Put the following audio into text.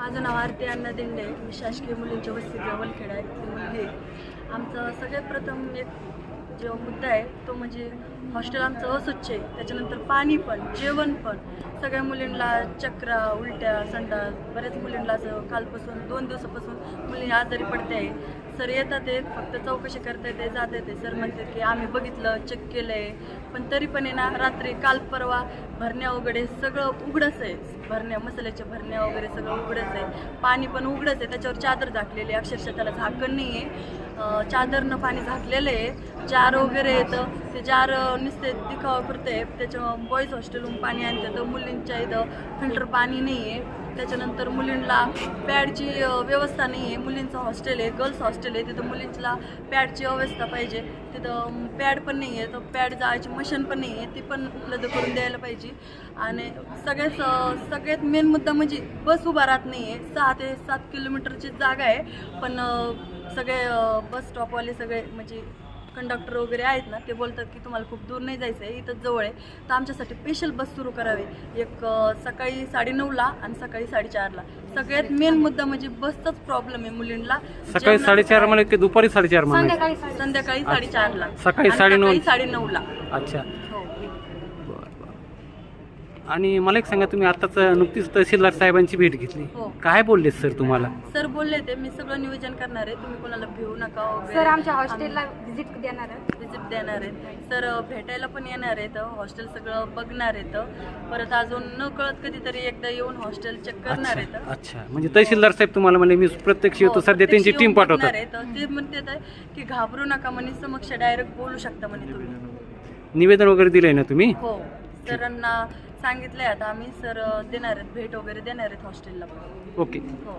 माझं नाव आरती अण्णा दिंडे. मी शासकीय मुलींच्या वसतिगृह वलखेडा आहे मुलगी. आमचं सगळ्यात प्रथम एक जो मुद्दा आहे तो म्हणजे हॉस्टेल आमचं अस्वच्छ आहे. त्याच्यानंतर पाणी पण, जेवण पण. सगळ्या मुलींना चक्रा, उलट्या, संडास, बऱ्याच मुलींना असं कालपासून 2 दिवसापासून मुली आजारी पडते आहे. सर येतात आहेत, फक्त चौकशी करता येते, जात येते. सर म्हणतात की आम्ही बघितलं, चेक केलं आहे, पण तरी पण आहे ना रात्री काल परवा भरण्या वगैरे सगळं उघडच आहे. भरण्या, मसाल्याच्या भरण्या वगैरे सगळं उघडच आहे. पाणी पण उघडच आहे, त्याच्यावर चादर झाकलेली आहे, अक्षरशः त्याला झाकण नाही आहे. चादरनं पाणी झाकलेलं आहे. जार वगैरे येतं, ते जार नुसते दिखावा करते. त्याच्या बॉईज हॉस्टेलहून पाणी आणतं, तर मुलींच्या इथं फिल्टर पाणी नाही आहे. त्याच्यानंतर मुलींना पॅडची व्यवस्था नाही आहे. मुलींचं हॉस्टेल आहे, गर्ल्स हॉस्टेल आहे, तिथं मुलींना पॅडची व्यवस्था पाहिजे. तिथं पॅड पण नाही आहे, तर पॅड जायची मशीन पण नाही आहे, ती पण उपलब्ध करून द्यायला पाहिजे. आणि सगळ्यात मेन मुद्दा म्हणजे बस उभा राहत नाही आहे. 6 ते 7 किलोमीटरची जागा आहे, पण सगळे बस स्टॉपवाले सगळे म्हणजे कंडक्टर वगैरे आहेत ना, ते बोलतात की तुम्हाला खूप दूर नाही जायचं आहे, इथंच जवळ आहे. तर आमच्यासाठी स्पेशल बस सुरू करावी, एक सकाळी 9:30ला आणि सकाळी 4:30ला. सगळ्यात मेन मुद्दा म्हणजे बसचाच प्रॉब्लेम आहे मुलींना. सकाळी 4:30 म्हणजे की दुपारी 4:30 म्हणजे संध्याकाळी 4:30ला, सकाळी 9:30ला. अच्छा. हो. आणि मला एक सांगा, तुम्ही आताच नुकतीच तहसीलदार साहेबांची भेट घेतली, हो. काय बोलले सर तुम्हाला? सर बोलले ते मी सगळं नियोजन करणार आहे, तुम्ही कोणाला भिवू नका वगैरे. सर आमच्या हॉस्टेलला व्हिजिट देणार आहे, विजिट देणार आहेत सर, भेटायला पण येणार आहेत, हॉस्टेल सगळं बघणार आहेत. परत अजून न कळत कधीतरी एकदा येऊन हॉस्टेल चेक करणार आहेत. अच्छा, म्हणजे तहसीलदार साहेब तुम्हाला म्हणले मी प्रत्यक्ष येतो, सध्या त्यांची टीम पाठवतात. ते म्हणतात की घाबरू नका म्हणे, समक्ष डायरेक्ट बोलू शकता म्हणे तुम्ही. निवेदन वगैरे दिलंय ना तुम्ही? हो, सरांना सांगितलंय आता आम्ही. सर देणार आहेत, भेट वगैरे देणार आहेत हॉस्टेलला पण. ओके. हो.